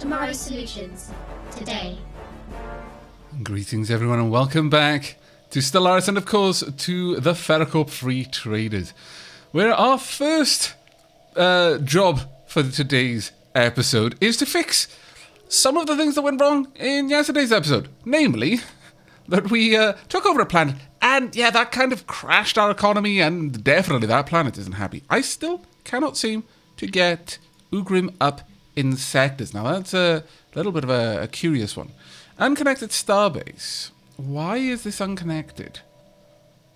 tomorrow's solutions today. Greetings everyone and welcome back to Stellaris and of course to the FerraCorp Free Traders, where our first job for today's episode is to fix some of the things that went wrong in yesterday's episode. Namely, that we took over a planet and yeah, that kind of crashed our economy and definitely that planet isn't happy. I still cannot seem to get Ugrim up in sectors. Now that's a little bit of a curious one. Unconnected starbase. Why is this unconnected?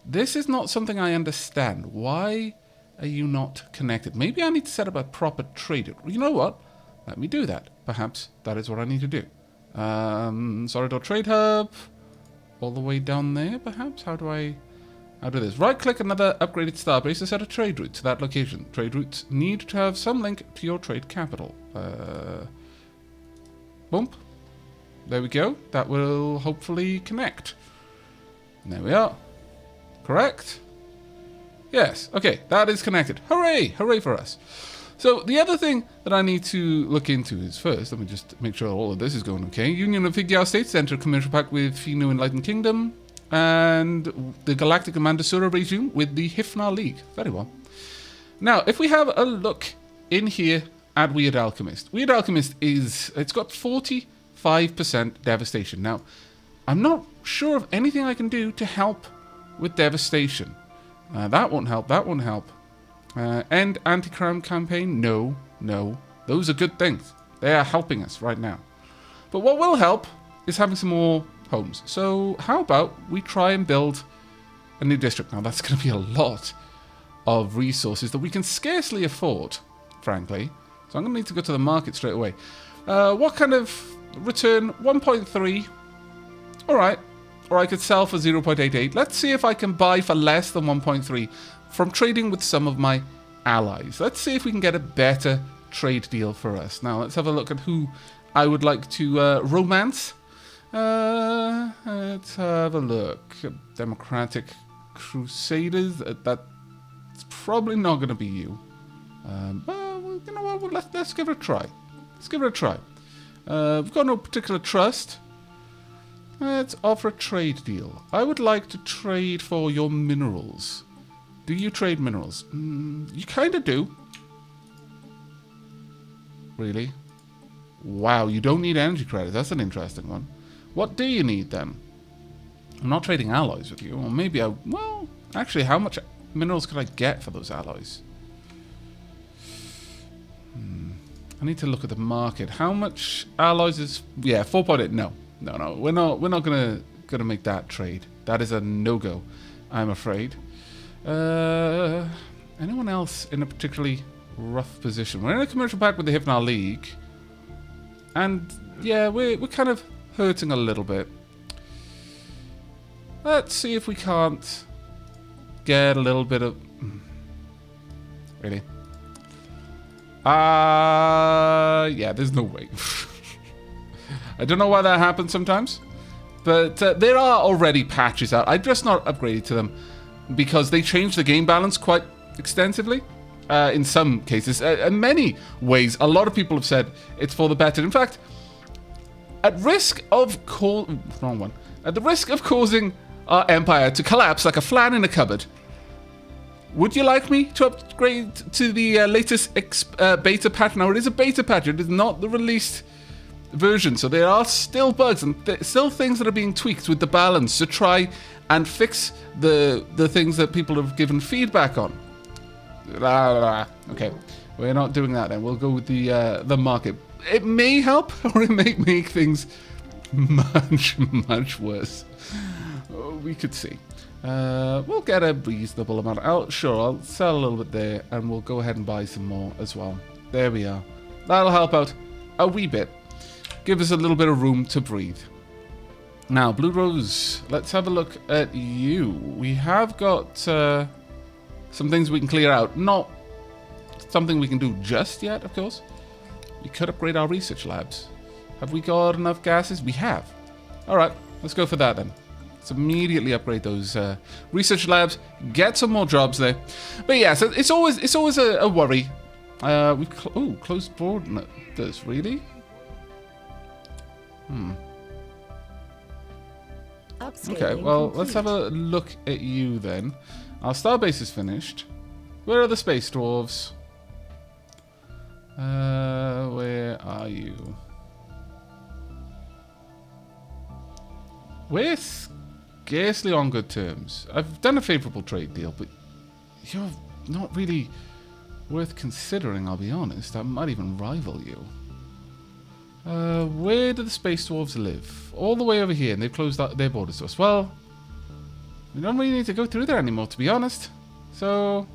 This is not something I understand. Why are you not connected? Maybe I need to set up a proper trader. You know what? Let me do that. Perhaps that is what I need to do. Trade hub. All the way down there, perhaps? How do this? Right-click another upgraded starbase to set a trade route to that location. Trade routes need to have some link to your trade capital. Bump. There we go. That will hopefully connect. And there we are. Correct? Yes. Okay, that is connected. Hooray! Hooray for us. So the other thing that I need to look into is first, let me just make sure all of this is going okay. Union of Figure States enter a commercial pact with Finu Enlightened Kingdom and the Galactic Mandasura regime with the Hifnar League. Very well. Now, if we have a look in here at Weird Alchemist. Weird Alchemist it's got 45% devastation. Now, I'm not sure of anything I can do to help with devastation. That won't help. That won't help. End anti-crime campaign? No. Those are good things. They are helping us right now. But what will help is having some more homes. So how about we try and build a new district? Now that's going to be a lot of resources that we can scarcely afford, frankly. So I'm going to need to go to the market straight away. What kind of return? 1.3. Alright. Or I could sell for 0.88. Let's see if I can buy for less than 1.3 from trading with some of my allies. Let's see if we can get a better trade deal for us. Now, let's have a look at who I would like to romance. Let's have a look. Democratic Crusaders. That's probably not going to be you. But, you know what? Let's give it a try. Let's give it a try. We've got no particular trust. Let's offer a trade deal. I would like to trade for your minerals. Do you trade minerals? You kind of do. Really? Wow, you don't need energy credits. That's an interesting one. What do you need then? I'm not trading alloys with you. Or maybe well, actually, how much minerals could I get for those alloys? I need to look at the market. How much alloys is... Yeah, 4.8. No. We're not gonna make that trade. That is a no-go, I'm afraid. Anyone else in a particularly rough position? We're in a commercial pact with the Hifnar League. And yeah, we're kind of hurting a little bit. Let's see if we can't get a little bit of... Really? Yeah, there's no way. I don't know why that happens sometimes. But there are already patches out. I've just not upgraded to them because they changed the game balance quite extensively. In some cases. In many ways, a lot of people have said it's for the better. In fact, at risk of At the risk of causing our empire to collapse like a flan in a cupboard, would you like me to upgrade to the latest beta patch? Now, it is a beta patch. It is not the released version, so there are still bugs and still things that are being tweaked with the balance to try and fix the things that people have given feedback on. Okay, we're not doing that then. We'll go with the market. It may help, or it may make things much worse. We could see. We'll get a reasonable amount. I'll sell a little bit there, and we'll go ahead and buy some more as well. There we are. That'll help out a wee bit. Give us a little bit of room to breathe. Now, Blue Rose, let's have a look at you. We have got some things we can clear out. Not something we can do just yet, of course. We could upgrade our research labs. Have we got enough gases? We have. All right, let's go for that then. Let's immediately upgrade those research labs. Get some more jobs there. But yeah, so it's always a worry. We've closed borders. Really? Okay, well, let's have a look at you then. Our starbase is finished. Where are the space dwarves? Where are you? We're scarcely on good terms. I've done a favourable trade deal, but you're not really worth considering, I'll be honest. I might even rival you. Where do the space dwarves live? All the way over here, and they've closed their borders to us. Well, we don't really need to go through there anymore, to be honest. So,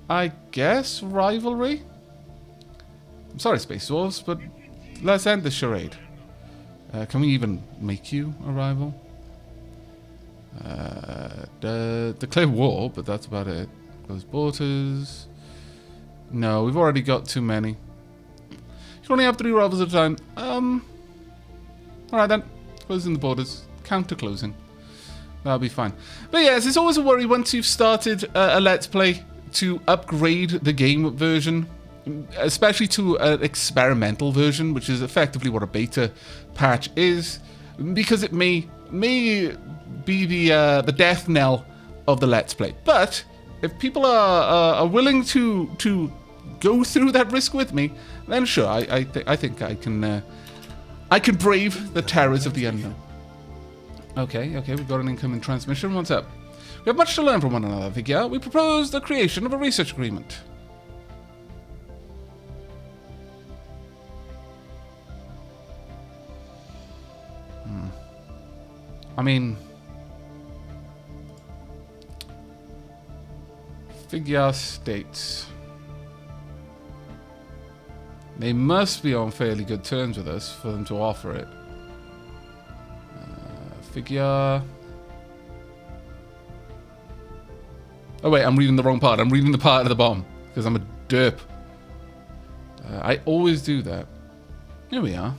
I guess rivalry? I'm sorry, space dwarves, but let's end the charade. Can we even make you a rival? Declare war, but that's about it. Close borders. No, we've already got too many. You can only have 3 rivals at a time. Alright then. Closing the borders. Counter closing. That'll be fine. But yes, it's always a worry once you've started a Let's Play to upgrade the game version, especially to an experimental version, which is effectively what a beta patch is, because it may be the death knell of the Let's Play. But if people are willing to go through that risk with me, then sure, I think I can brave the terrors of the unknown. Okay, we've got an incoming transmission. What's up? We have much to learn from one another, Thea. We propose the creation of a research agreement. I mean, Thea states they must be on fairly good terms with us for them to offer it. Thea. Oh wait, I'm reading the wrong part. I'm reading the part of the bomb because I'm a derp. I always do that. Here we are.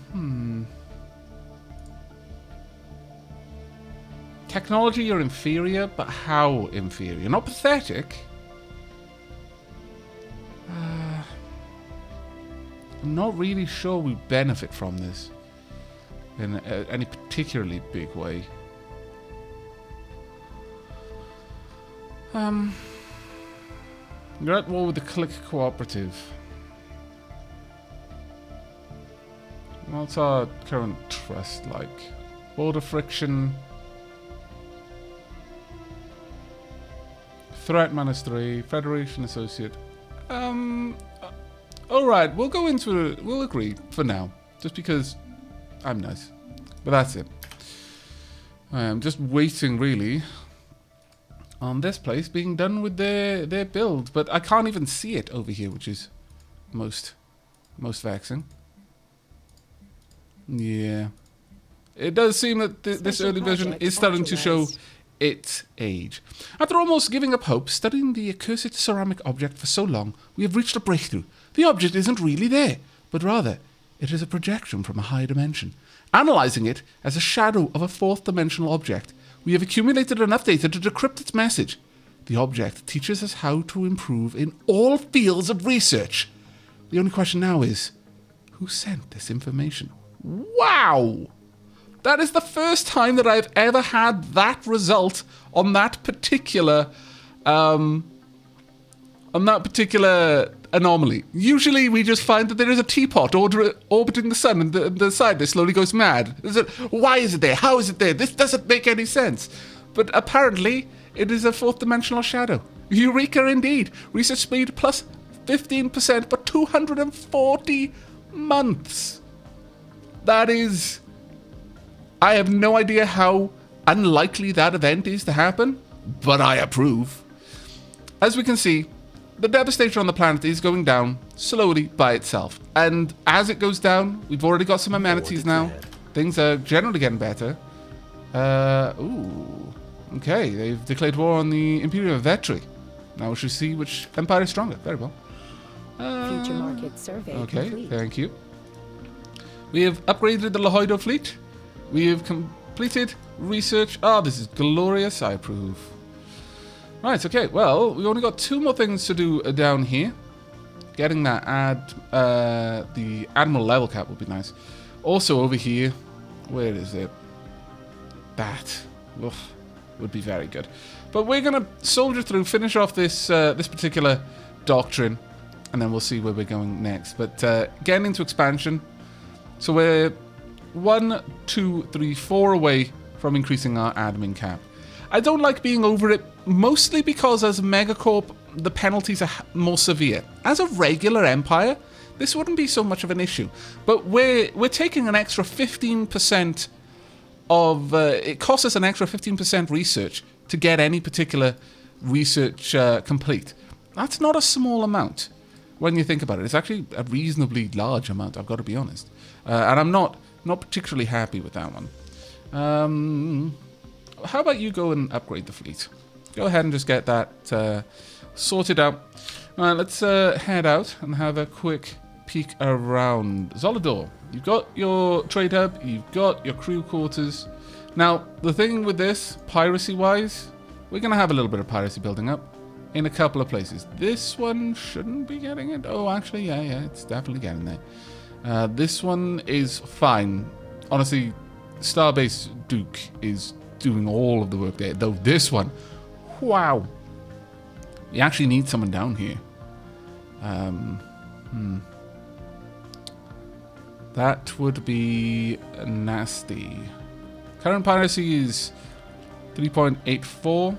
Technology, you're inferior, but how inferior? Not pathetic. I'm not really sure we benefit from this in any particularly big way. You're at war with the Click Cooperative. What's our current trust like? Border friction. Threat -3. Federation Associate. Alright, we'll go into it. We'll agree for now. Just because I'm nice. But that's it. I am just waiting, really, on this place being done with their build. But I can't even see it over here, which is most vexing. Yeah. It does seem that this early version is starting to show its age. After almost giving up hope, studying the accursed ceramic object for so long, we have reached a breakthrough. The object isn't really there, but rather, it is a projection from a higher dimension. Analyzing it as a shadow of a 4th dimensional object, we have accumulated enough data to decrypt its message. The object teaches us how to improve in all fields of research. The only question now is, who sent this information? Wow! That is the first time that I've ever had that result on that particular anomaly. Usually we just find that there is a teapot orbiting the sun, and the side that slowly goes mad. Why is it there? How is it there? This doesn't make any sense. But apparently it is a 4th dimensional shadow. Eureka indeed. Research speed plus 15% for 240 months. That is... I have no idea how unlikely that event is to happen, but I approve. As we can see, the devastation on the planet is going down slowly by itself. And as it goes down, we've already got some amenities now. Things are generally getting better. Okay, they've declared war on the Imperium of Vetri. Now we shall see which empire is stronger. Very well. Future market survey complete. Thank you. We have upgraded the Lahoido fleet. We have completed research. This is glorious. I approve. Right, okay. Well, we've only got 2 more things to do down here. Getting that the Admiral level cap would be nice. Also over here, Where is it? That would be very good. But we're going to soldier through, finish off this this particular doctrine, and then we'll see where we're going next. But getting into expansion, so we're 1, 2, 3, 4 away from increasing our admin cap. I don't like being over it, mostly because as a megacorp, the penalties are more severe. As a regular empire, this wouldn't be so much of an issue. But we're taking an extra 15% of... it costs us an extra 15% research to get any particular research complete. That's not a small amount when you think about it. It's actually a reasonably large amount, I've got to be honest. And I'm not particularly happy with that one. How about you go and upgrade the fleet? Go ahead and just get that sorted out. All right, let's head out and have a quick peek around. Zolador, you've got your trade hub, you've got your crew quarters. Now, the thing with this, piracy-wise, we're going to have a little bit of piracy building up in a couple of places. This one shouldn't be getting it. Oh, actually, yeah, it's definitely getting there. This one is fine. Honestly, Starbase Duke is doing all of the work there. Though this one, wow. We actually need someone down here. That would be nasty. Current piracy is 3.84.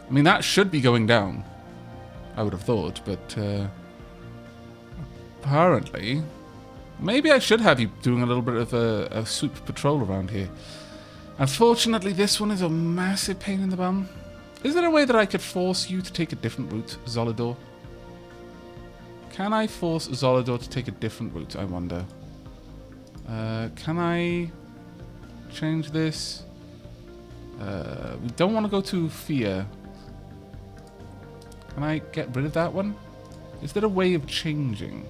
I mean, that should be going down, I would have thought, but apparently... Maybe I should have you doing a little bit of a sweep patrol around here. Unfortunately, this one is a massive pain in the bum. Is there a way that I could force you to take a different route, Zolador? Can I force Zolador to take a different route, I wonder? Can I change this? We don't want to go to Thea. Can I get rid of that one? Is there a way of changing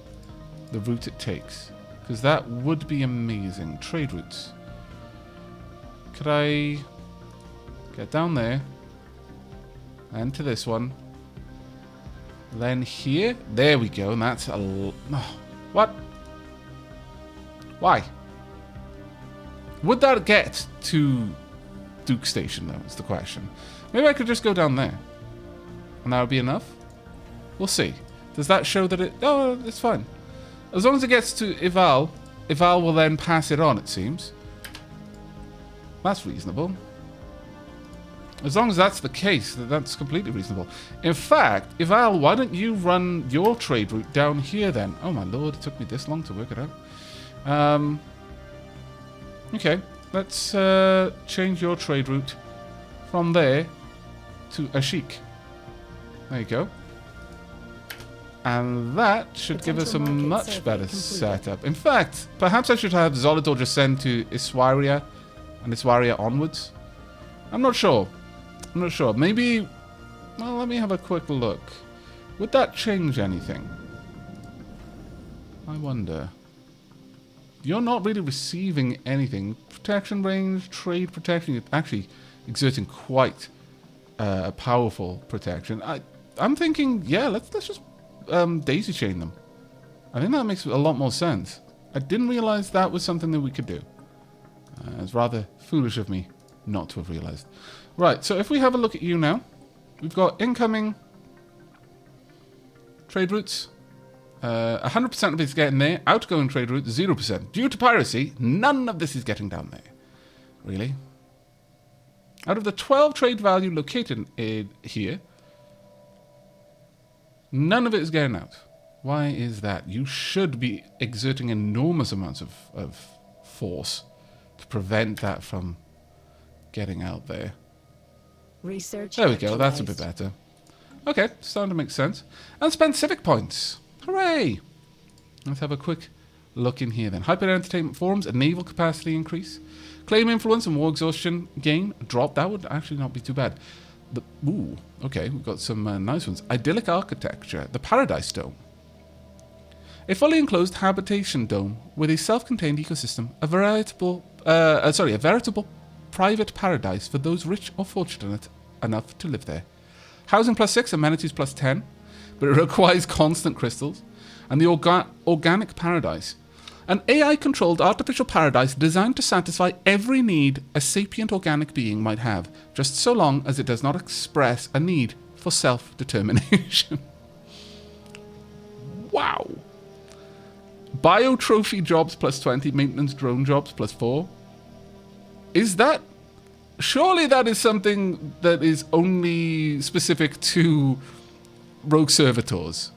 the route it takes? Because that would be amazing. Trade routes. Could I get down there? And to this one. Then here. There we go. And that's a... Oh, what? Why? Would that get to Duke Station, though, is the question. Maybe I could just go down there. And that would be enough? We'll see. Does that show that it... Oh, it's fine. As long as it gets to Ival, Ival will then pass it on, it seems. That's reasonable. As long as that's the case, that's completely reasonable. In fact, Ival, why don't you run your trade route down here then? Oh my lord, it took me this long to work it out. Okay, let's change your trade route from there to Ashik. There you go. And that should give us a much better setup. In fact, perhaps I should have Zolador just send to Iswaria and Iswaria onwards. I'm not sure. Maybe... Well, let me have a quick look. Would that change anything? I wonder. You're not really receiving anything. Protection range, trade protection. You're actually exerting quite a powerful protection. I'm thinking, yeah, let's just... daisy chain them. I think that makes a lot more sense. I didn't realize that was something that we could do. It's rather foolish of me not to have realized. Right, so if we have a look at you now, we've got incoming trade routes. 100% of it's getting there. Outgoing trade routes, 0%. Due to piracy, none of this is getting down there. Really? Out of the 12 trade value located here, none of it is getting out. Why is that? You should be exerting enormous amounts of force to prevent that from getting out there. Research. There we go. That's a bit better. Okay, starting to make sense. And spend civic points. Hooray! Let's have a quick look in here then. Hyper entertainment forums, a naval capacity increase. Claim influence and war exhaustion gain. Drop. That would actually not be too bad. Ooh, okay, we've got some nice ones. Idyllic architecture, the Paradise Dome. A fully enclosed habitation dome with a self-contained ecosystem, a veritable private paradise for those rich or fortunate enough to live there. Housing +6, amenities +10, but it requires constant crystals. And the organic paradise. An AI-controlled artificial paradise designed to satisfy every need a sapient organic being might have, just so long as it does not express a need for self-determination. Wow. Biotrophy jobs plus 20, maintenance drone jobs plus 4. Is that... Surely that is something that is only specific to rogue servitors.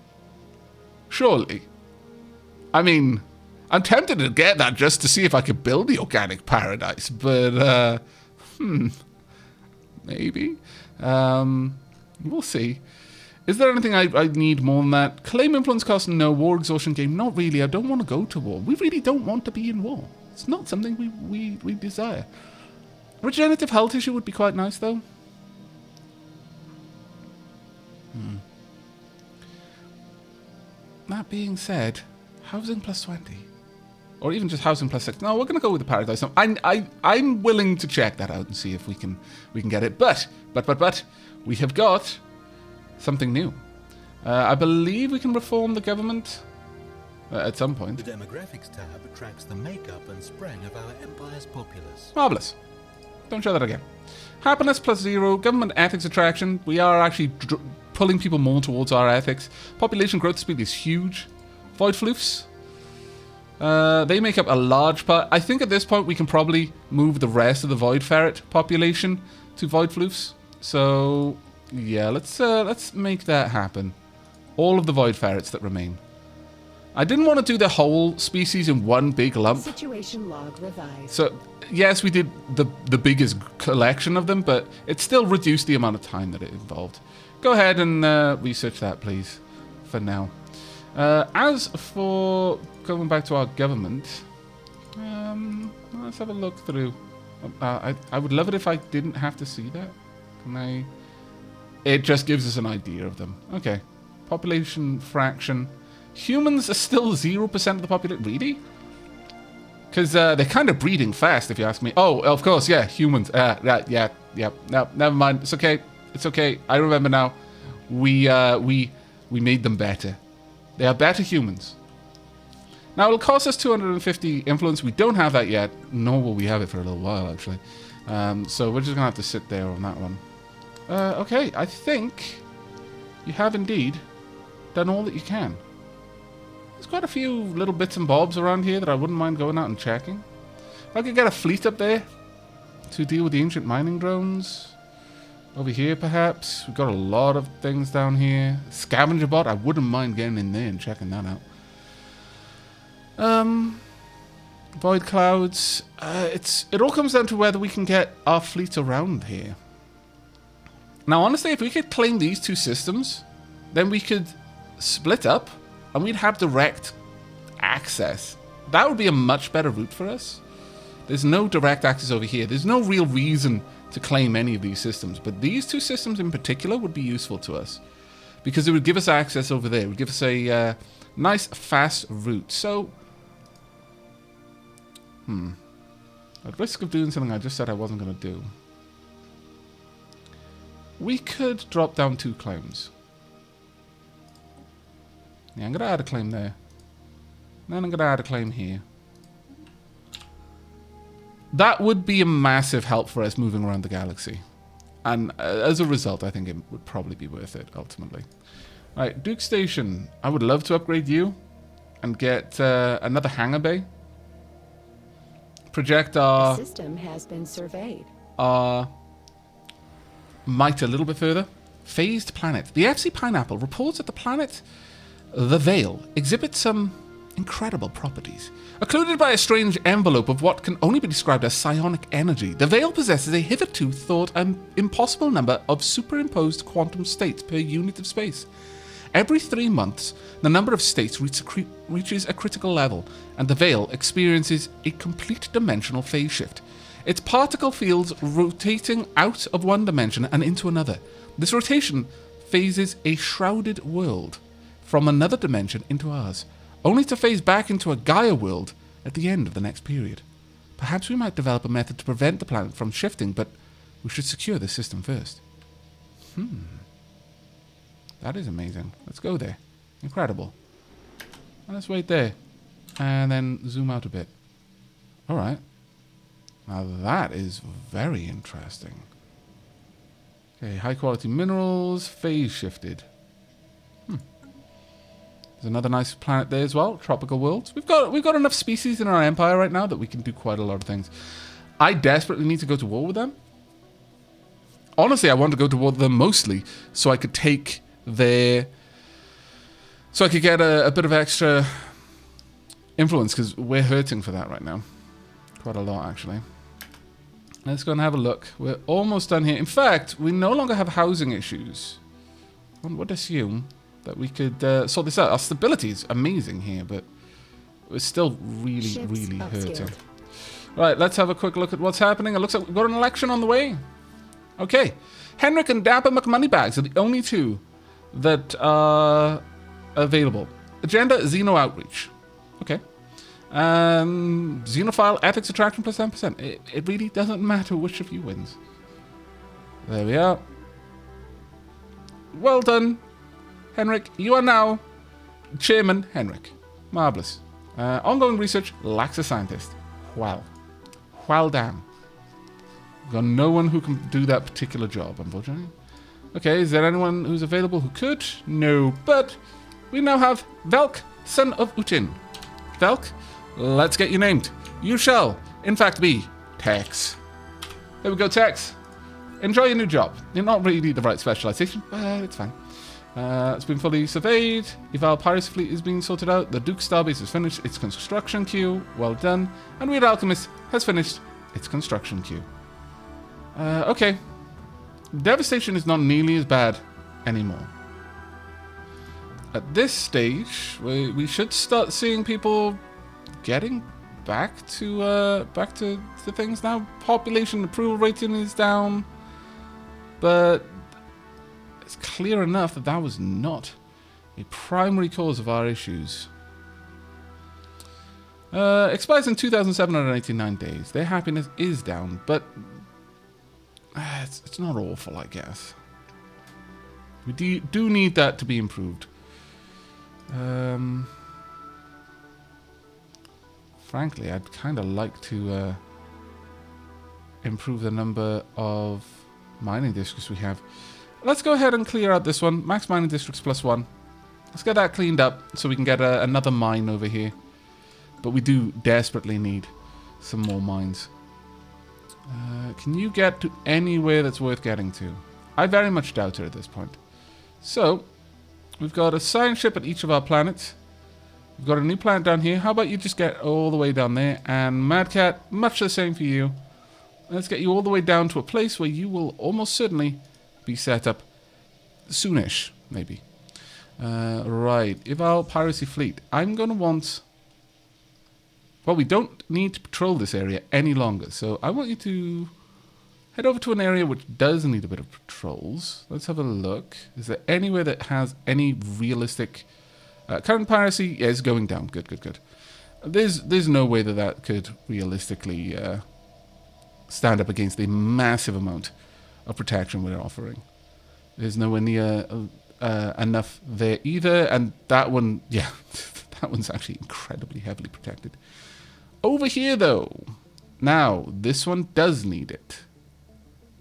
Surely. I mean, I'm tempted to get that just to see if I could build the organic paradise, but, maybe. We'll see. Is there anything I need more than that? Claim influence cost? No. War exhaustion game? Not really. I don't want to go to war. We really don't want to be in war. It's not something we desire. Regenerative health issue would be quite nice, though. That being said, housing plus 20. Or even just housing plus 6. No, we're going to go with the paradise. No, I'm willing to check that out and see if we can get it. But, we have got something new. I believe we can reform the government at some point. The demographics tab tracks the makeup and spread of our empire's populace. Marvellous. Don't show that again. Happiness plus 0. Government ethics attraction. We are actually pulling people more towards our ethics. Population growth speed is huge. Void floofs. They make up a large part. I think at this point we can probably move the rest of the void ferret population to void floofs. So yeah, let's make that happen. All of the void ferrets that remain. I didn't want to do the whole species in one big lump. Situation log revised. So yes, we did the biggest collection of them, but it still reduced the amount of time that it involved. Go ahead and research that, please, for now. As for going back to our government, let's have a look through. I would love it if I didn't have to see that. Can I? It just gives us an idea of them. Okay. Population fraction. Humans are still 0% of the population. Really? Because they're kind of breeding fast, if you ask me. Oh, of course, yeah, humans. Right, yeah. No, never mind. It's okay. It's okay. I remember now. We made them better. They are better humans. Now, it'll cost us 250 influence. We don't have that yet, nor will we have it for a little while, actually. So we're just going to have to sit there on that one. Okay, I think you have indeed done all that you can. There's quite a few little bits and bobs around here that I wouldn't mind going out and checking. If I could get a fleet up there to deal with the ancient mining drones. Over here, perhaps. We've got a lot of things down here. Scavenger bot. I wouldn't mind getting in there and checking that out. Void clouds. It all comes down to whether we can get our fleet around here. Now, honestly, if we could claim these two systems, then we could split up and we'd have direct access. That would be a much better route for us. There's no direct access over here. There's no real reason to claim any of these systems, but these two systems in particular would be useful to us because it would give us access over there. It would give us a nice, fast route. So, at risk of doing something I just said I wasn't going to do, we could drop down 2 claims. Yeah, I'm going to add a claim there. Then I'm going to add a claim here. That would be a massive help for us moving around the galaxy. And as a result, I think it would probably be worth it, ultimately. Alright, Duke Station. I would love to upgrade you and get another hangar bay. Project our... The system has been surveyed. Our might a little bit further. Phased planet. The FC Pineapple reports that the planet, the Veil, exhibits some incredible properties. Occluded by a strange envelope of what can only be described as psionic energy, the Veil possesses a hitherto thought impossible number of superimposed quantum states per unit of space. Every 3 months, the number of states reaches a critical level, and the Veil experiences a complete dimensional phase shift. Its particle fields rotating out of one dimension and into another. This rotation phases a shrouded world from another dimension into ours, only to phase back into a Gaia world at the end of the next period. Perhaps we might develop a method to prevent the planet from shifting, but we should secure the system first. That is amazing. Let's go there. Incredible. Let's wait there. And then zoom out a bit. Alright. Now that is very interesting. Okay, high quality minerals, phase shifted. There's another nice planet there as well, tropical worlds. We've got enough species in our empire right now that we can do quite a lot of things. I desperately need to go to war with them. Honestly, I want to go to war with them mostly so I could take their... So I could get a bit of extra influence, because we're hurting for that right now. Quite a lot, actually. Let's go and have a look. We're almost done here. In fact, we no longer have housing issues. One would assume that we could sort this out. Our stability is amazing here, but we're still really hurting. Right, let's have a quick look at what's happening. It looks like we've got an election on the way. Okay. Henrik and Dapper McMoneybags are the only two that are available. Agenda, Xeno Outreach. Okay. Xenophile Ethics Attraction plus 10%. It really doesn't matter which of you wins. There we are. Well done, Henrik. You are now Chairman Henrik. Marvellous. Ongoing research lacks a scientist. Well damn. We've got no one who can do that particular job, unfortunately. Okay, is there anyone who's available who could? No, but we now have Velk, son of Utin. Velk, let's get you named. You shall, in fact, be Tex. There we go, Tex. Enjoy your new job. You're not really the right specialization, but it's fine. It's been fully surveyed. Eval Piracy Fleet is being sorted out. The Duke Starbase has finished its construction queue. Well done. And Weird Alchemist has finished its construction queue. Okay. Devastation is not nearly as bad anymore. At this stage, we should start seeing people getting back to things now. Population approval rating is down, but it's clear enough that that was not a primary cause of our issues. Expires in 2,789 days. Their happiness is down, but it's not awful, I guess. We do need that to be improved. Frankly, I'd kind of like to improve the number of mining districts we have. Let's go ahead and clear out this one. Max mining districts +1. Let's get that cleaned up so we can get another mine over here. But we do desperately need some more mines. Can you get to anywhere that's worth getting to? I very much doubt it at this point. So, we've got a science ship at each of our planets. We've got a new planet down here. How about you just get all the way down there? And Mad Cat, much the same for you. Let's get you all the way down to a place where you will almost certainly be set up soonish, maybe. Right, Eval Piracy Fleet. I'm going to want... Well, we don't need to patrol this area any longer, so I want you to head over to an area which does need a bit of patrols. Let's have a look. Is there anywhere that has any realistic... current piracy is going down. Good. There's no way that could realistically stand up against the massive amount of protection we're offering. There's nowhere near enough there either, and that one, yeah, that one's actually incredibly heavily protected. Over here, though, now, this one does need it.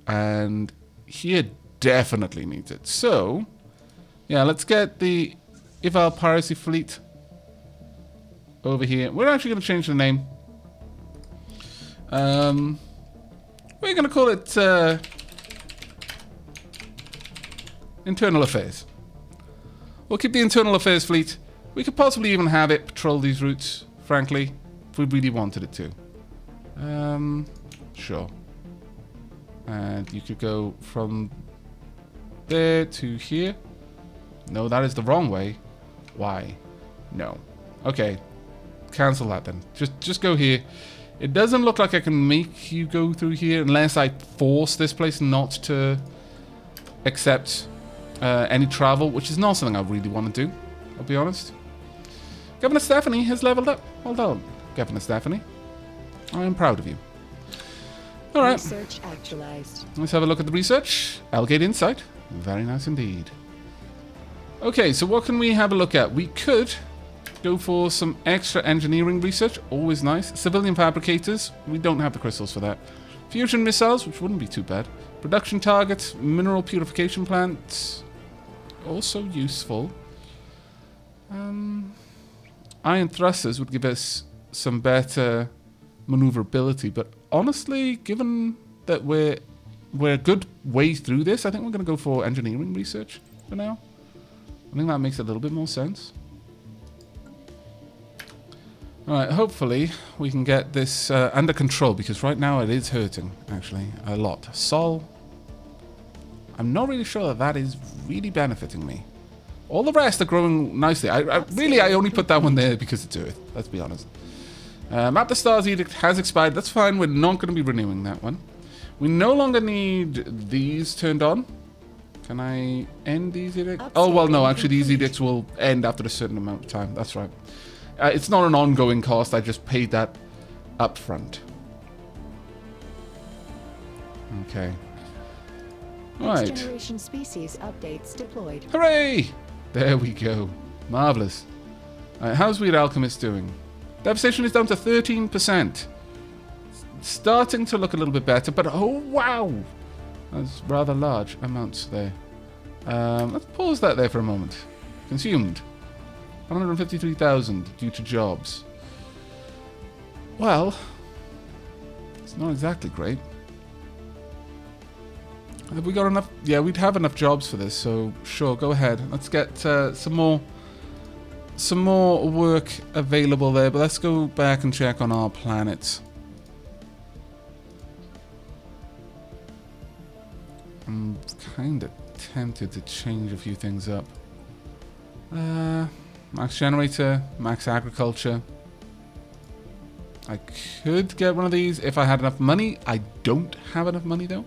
And here definitely needs it. So, yeah, let's get the Eval Piracy Fleet over here. We're actually going to change the name. We're going to call it Internal Affairs. We'll keep the Internal Affairs Fleet. We could possibly even have it patrol these routes, frankly, if we really wanted it to. Sure. And you could go from there to here. No, that is the wrong way. Why? No. Okay. Cancel that then. Just go here. It doesn't look like I can make you go through here unless I force this place not to accept any travel, which is not something I really want to do, I'll be honest. Governor Stephanie has leveled up. Well done, Governor Stephanie. I am proud of you. Alright. Research actualized. Let's have a look at the research. Algate Insight. Very nice indeed. Okay, so what can we have a look at? We could go for some extra engineering research. Always nice. Civilian fabricators. We don't have the crystals for that. Fusion missiles, which wouldn't be too bad. Production targets. Mineral purification plants. Also useful. Iron thrusters would give us some better maneuverability, but honestly, given that we're a good way through this, I think we're going to go for engineering research for now. I think that makes a little bit more sense. Alright, hopefully we can get this under control, because right now it is hurting, actually, a lot. Sol, I'm not really sure that is really benefiting me. All the rest are growing nicely. I only put that one there because it's Earth, let's be honest. Map the Stars Edict has expired. That's fine. We're not going to be renewing that one. We no longer need these turned on. Can I end these edicts? Oh, well, no. Actually, these edicts will end after a certain amount of time. That's right. It's not an ongoing cost. I just paid that up front. Okay. All right. Next generation species updates deployed. Hooray! There we go. Marvelous. All right, how's Weird Alchemist doing? Devastation is down to 13%. Starting to look a little bit better, but oh wow! That's rather large amounts there. Let's pause that there for a moment. Consumed. 153,000 due to jobs. Well, it's not exactly great. Have we got enough? Yeah, we'd have enough jobs for this, so sure, go ahead. Let's get some more work available there, but let's go back and check on our planets. I'm kind of tempted to change a few things up. Max generator, max agriculture. I could get one of these if I had enough money. I don't have enough money though.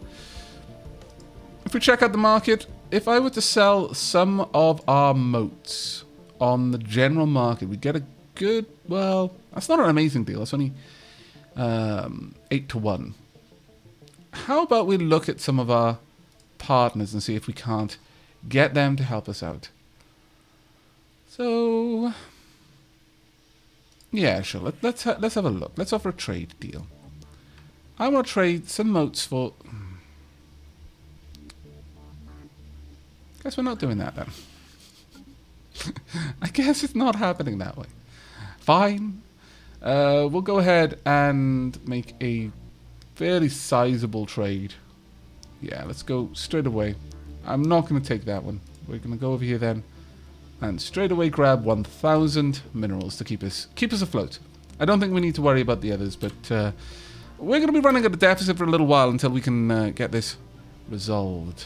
If we check out the market, if I were to sell some of our moats on the general market, we'd get a good, well, that's not an amazing deal. That's only 8 to 1. How about we look at some of our partners and see if we can't get them to help us out? So, yeah, sure. Let's have a look. Let's offer a trade deal. I want to trade some moats for... Guess we're not doing that then. I guess it's not happening that way. Fine. We'll go ahead and make a fairly sizable trade. Yeah, let's go straight away. I'm not going to take that one. We're going to go over here then and straight away grab 1,000 minerals to keep us afloat. I don't think we need to worry about the others, but we're going to be running at a deficit for a little while until we can get this resolved.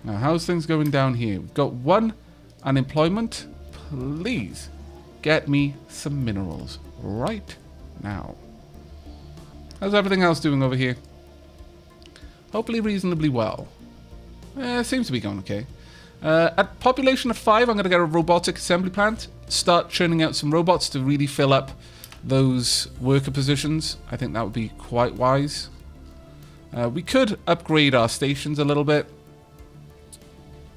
Now, how's things going down here? We've got 1 unemployment. Please get me some minerals right now. How's everything else doing over here? Hopefully reasonably well. Seems to be going okay. At population of 5, I'm going to get a robotic assembly plant. Start churning out some robots to really fill up those worker positions. I think that would be quite wise. We could upgrade our stations a little bit.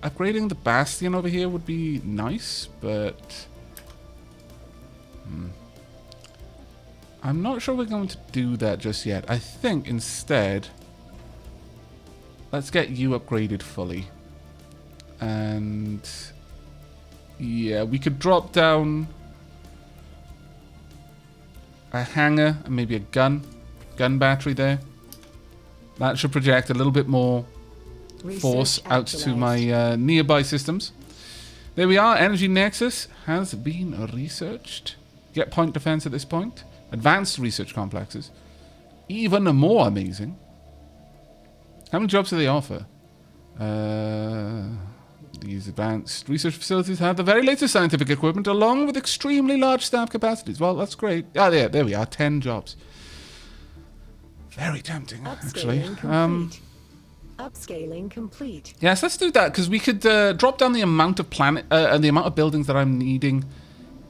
Upgrading the Bastion over here would be nice, but... I'm not sure we're going to do that just yet. I think instead... Let's get you upgraded fully. And... yeah, we could drop down... a hangar and maybe a gun battery there. That should project a little bit more force out to my nearby systems. There we are. Energy Nexus has been researched. Get point defense at this point. Advanced research complexes. Even more amazing. How many jobs do they offer? These advanced research facilities have the very latest scientific equipment along with extremely large staff capacities. Well, that's great. Ah, there we are. 10 jobs. Very tempting, actually. Upscaling complete. Yes, let's do that, because we could drop down the amount of the amount of buildings that I'm needing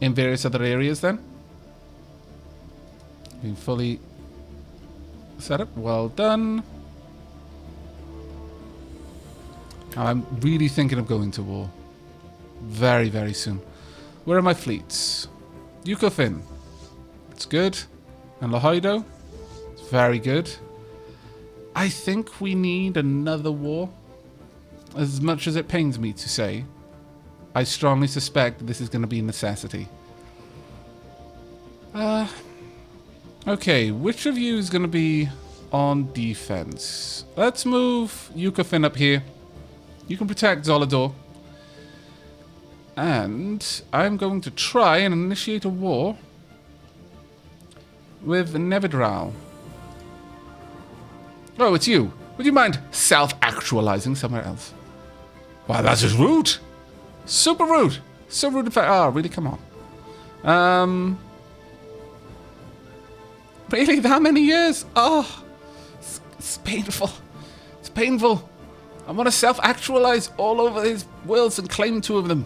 in various other areas then. Being fully set up. Well done. I'm really thinking of going to war. Very, very soon. Where are my fleets? Yukofin. It's good. And Lahoido. It's very good. I think we need another war. As much as it pains me to say, I strongly suspect this is going to be a necessity. Okay, which of you is going to be on defense? Let's move Yukofin up here. You can protect Zolador. And I'm going to try and initiate a war with Nevidral. Oh, it's you. Would you mind self-actualizing somewhere else? Wow, that's just rude. Super rude. So rude in fact. Oh, really? Come on. Really? That many years? Oh, it's painful. It's painful. I want to self-actualize all over these worlds and claim 2 of them.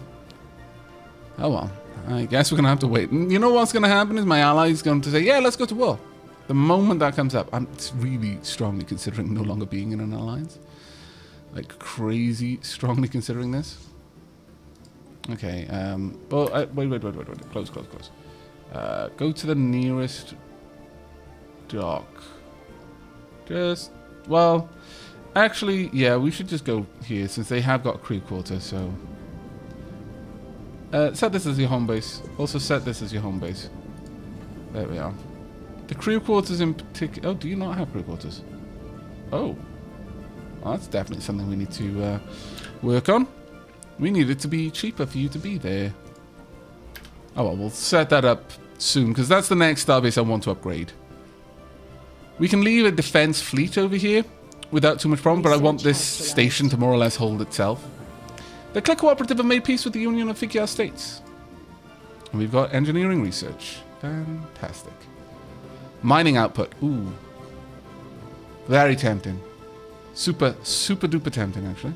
Oh well, I guess we're going to have to wait. And you know what's going to happen is my ally is going to say, yeah, let's go to war. The moment that comes up, I'm really strongly considering no longer being in an alliance. Like crazy strongly considering this. Okay, but wait. Close. Go to the nearest dock. Well, actually, yeah, we should just go here since they have got crew quarters, so... set this as your home base. Also set this as your home base. There we are. The crew quarters in particular... Oh, do you not have crew quarters? Oh. Well, that's definitely something we need to work on. We need it to be cheaper for you to be there. Oh, well, we'll set that up soon, because that's the next starbase I want to upgrade. We can leave a defense fleet over here without too much problem, but I want this station to more or less hold itself. The Click Cooperative have made peace with the Union of Fikia States. And we've got engineering research. Fantastic. Mining output. Ooh. Very tempting. Super duper tempting, actually.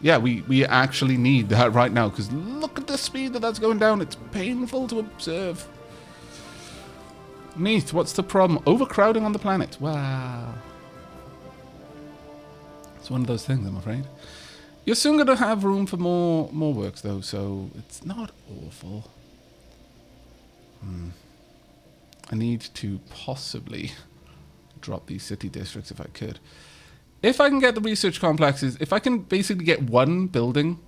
Yeah, we actually need that right now, because look at the speed that's going down. It's painful to observe. Neat. What's the problem? Overcrowding on the planet. Wow. It's one of those things, I'm afraid. You're soon going to have room for more works, though, so it's not awful. I need to possibly drop these city districts if I could. If I can get the research complexes, if I can basically get 1 building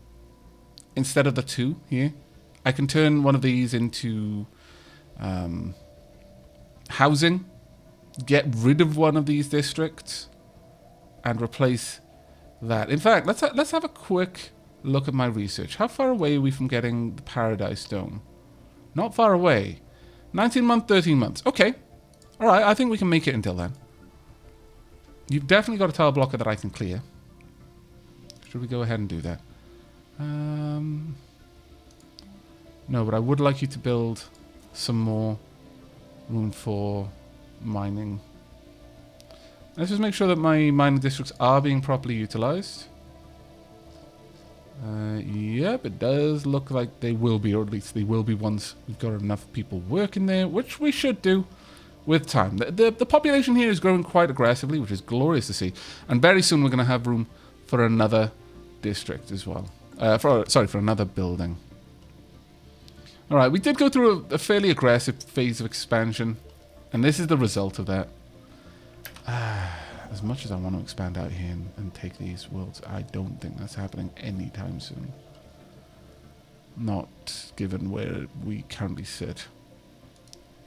instead of the 2 here, I can turn one of these into housing, get rid of one of these districts, and replace that. In fact, let's have a quick look at my research. How far away are we from getting the Paradise Dome? Not far away. 19 months, 13 months. Okay. All right, I think we can make it until then. You've definitely got a tile blocker that I can clear. Should we go ahead and do that? No, but I would like you to build some more room for mining. Let's just make sure that my mining districts are being properly utilized. Yep, it does look like they will be, or at least they will be once we've got enough people working there, which we should do with time. The population here is growing quite aggressively, which is glorious to see. And very soon we're going to have room for another district as well. For another building. Alright, we did go through a fairly aggressive phase of expansion, and this is the result of that. As much as I want to expand out here and take these worlds, I don't think that's happening anytime soon. Not given where we currently sit.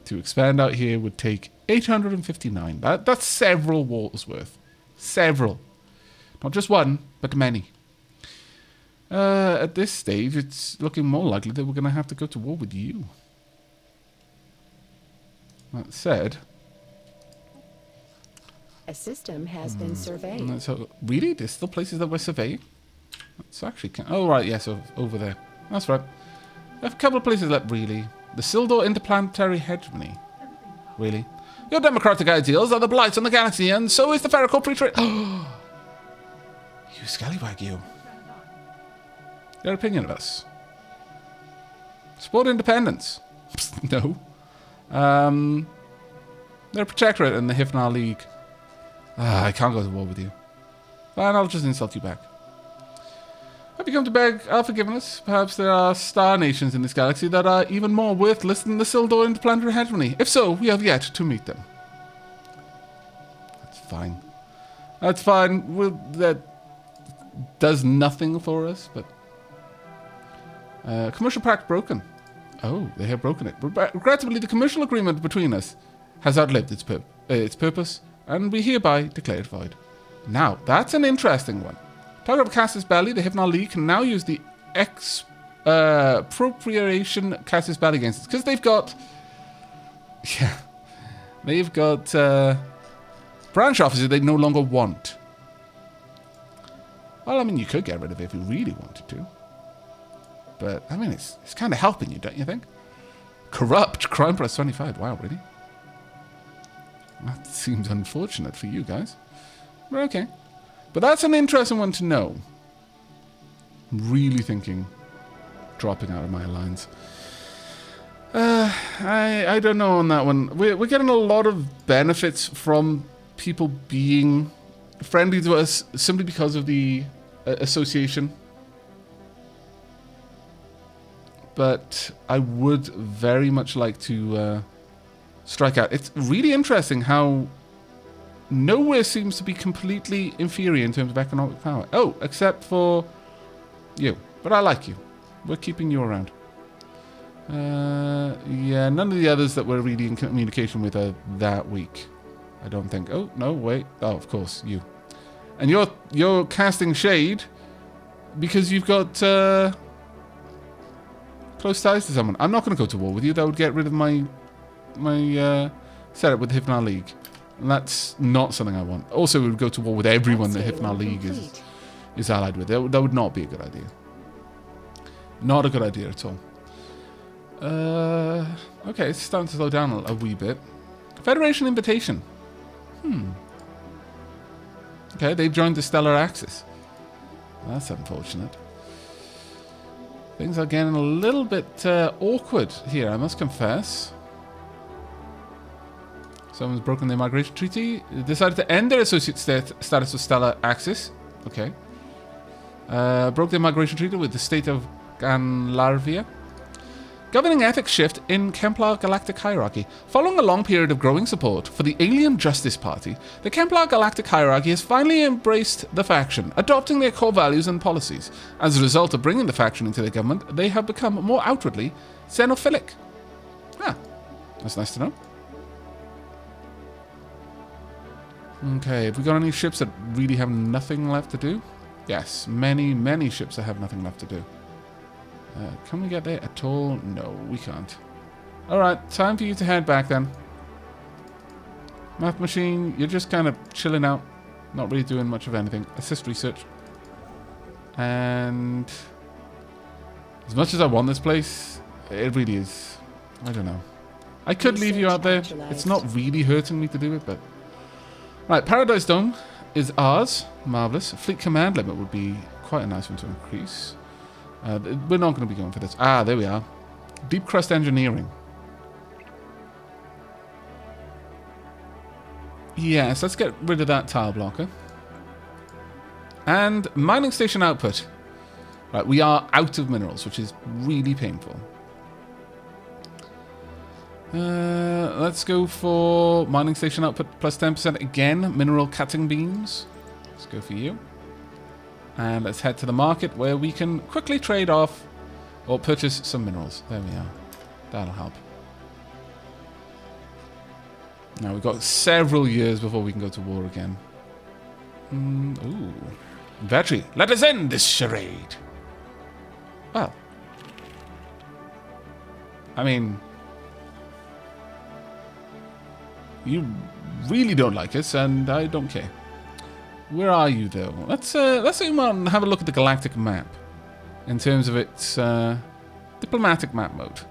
To expand out here would take 859. That's several wars worth. Several. Not just one, but many. At this stage, it's looking more likely that we're going to have to go to war with you. That said... A system has been surveyed. So, really? There's still places that we're surveying? That's actually... Oh, right, yes, over there. That's right. We have a couple of places left, really. The Sildor Interplanetary Hegemony. Really? Your democratic ideals are the blights on the galaxy, and so is the FerraCorp Free Traders. You scallywag, you. Your opinion of us? Support independence? No. They're a protectorate in the Hifnar League. I can't go to war with you. Fine, I'll just insult you back. Have you come to beg our forgiveness? Perhaps there are star nations in this galaxy that are even more worthless than the Sildor interplanetary hegemony. If so, we have yet to meet them. That's fine. That's fine. That does nothing for us, but... commercial pact broken. Oh, they have broken it. Regrettably, the commercial agreement between us has outlived its purpose, and we hereby declare it void. Now, that's an interesting one. Target of Casus Belli, the Hypnol League, can now use the expropriation Casus Belli against us, because they've got... Yeah. They've got branch officers they no longer want. Well, I mean, you could get rid of it if you really wanted to. But, I mean, it's kind of helping you, don't you think? Corrupt, crime plus 25. Wow, really? That seems unfortunate for you guys. But okay. But that's an interesting one to know. I'm really thinking dropping out of my alliance. I don't know on that one. We're getting a lot of benefits from people being friendly to us simply because of the association. But I would very much like to strike out. It's really interesting how nowhere seems to be completely inferior in terms of economic power. Oh, except for you. But I like you. We're keeping you around. Yeah, none of the others that we're really in communication with are that weak. I don't think. Oh, no, wait. Oh, of course, you. And you're casting shade because you've got close ties to someone. I'm not going to go to war with you. That would get rid of my setup with the Hypnol League. And that's not something I want. Also, we would go to war with everyone that Hypnol League is allied with. That would not be a good idea. Not a good idea at all. Okay, it's starting to slow down a wee bit. Federation invitation. Okay, they've joined the Stellar Axis. That's unfortunate. Things are getting a little bit awkward here, I must confess. Someone's broken the migration treaty. Decided to end their associate status with Stellar Axis. Okay. Broke the migration treaty with the state of Ganlarvia. Governing ethics shift in Kemplar galactic hierarchy. Following a long period of growing support for the Alien Justice Party, the Kemplar galactic hierarchy has finally embraced the faction, adopting their core values and policies. As a result of bringing the faction into their government, they have become more outwardly xenophilic. Ah, that's nice to know. Okay, have we got any ships that really have nothing left to do? Yes, many, many ships that have nothing left to do. Can we get there at all? No, we can't. Alright, time for you to head back then. Math machine, you're just kind of chilling out. Not really doing much of anything. Assist research. And as much as I want this place, it really is. I don't know. I could leave you out there. It's not really hurting me to do it, but... Right, Paradise Dome is ours. Marvellous. Fleet command limit would be quite a nice one to increase. We're not going to be going for this. Ah, there we are. Deep crust engineering. Yes, let's get rid of that tile blocker. And mining station output. Right, we are out of minerals, which is really painful. Let's go for mining station output plus 10% again. Mineral cutting beams. Let's go for you. And let's head to the market where we can quickly trade off or purchase some minerals. There we are. That'll help. Now we've got several years before we can go to war again. Ooh. Battery. Let us end this charade. Well. I mean... You really don't like us, and I don't care. Where are you, though? Let's zoom out and have a look at the galactic map in terms of its diplomatic map mode.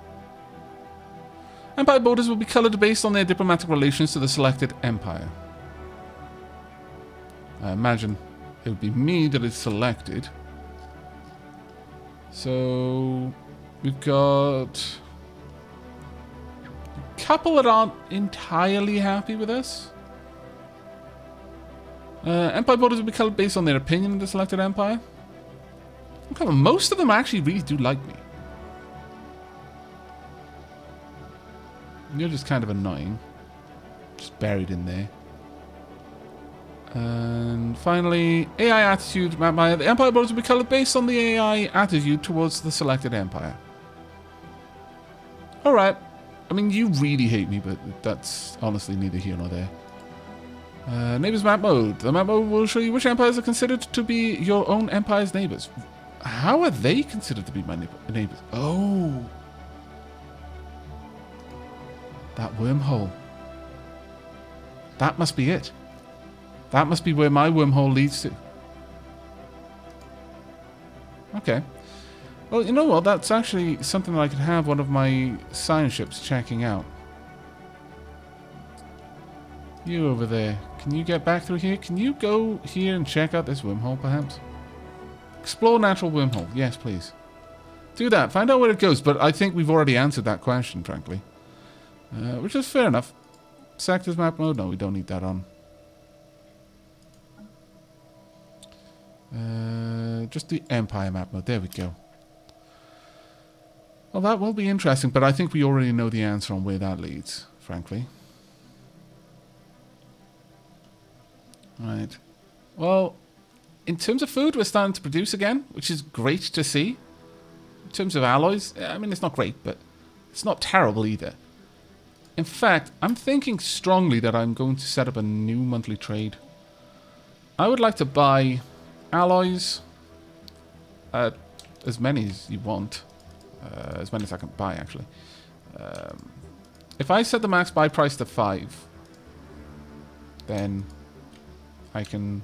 Empire borders will be colored based on their diplomatic relations to the selected empire. I imagine it would be me that is selected. So we've got a couple that aren't entirely happy with us. Empire borders will be colored based on their opinion of the selected empire. Okay, well, most of them actually really do like me. You're just kind of annoying. Just buried in there. And finally, AI attitude. The Empire borders will be colored based on the AI attitude towards the selected Empire. Alright. I mean, you really hate me, but that's honestly neither here nor there. Neighbors map mode. The map mode will show you which empires are considered to be your own empire's neighbors. How are they considered to be my neighbors? Oh. That wormhole. That must be it. That must be where my wormhole leads to. Okay. Well, you know what? That's actually something that I could have one of my science ships checking out. You over there. Can you get back through here? Can you go here and check out this wormhole, perhaps? Explore natural wormhole. Yes, please. Do that. Find out where it goes. But I think we've already answered that question, frankly. Which is fair enough. Sectors map mode? No, we don't need that on. Just the Empire map mode. There we go. Well, that will be interesting, but I think we already know the answer on where that leads, frankly. Right. Well, in terms of food, we're starting to produce again, which is great to see. In terms of alloys, I mean, it's not great, but it's not terrible either. In fact, I'm thinking strongly that I'm going to set up a new monthly trade. I would like to buy alloys, as many as you want. As many as I can buy, actually. If I set the max buy price to 5, then I can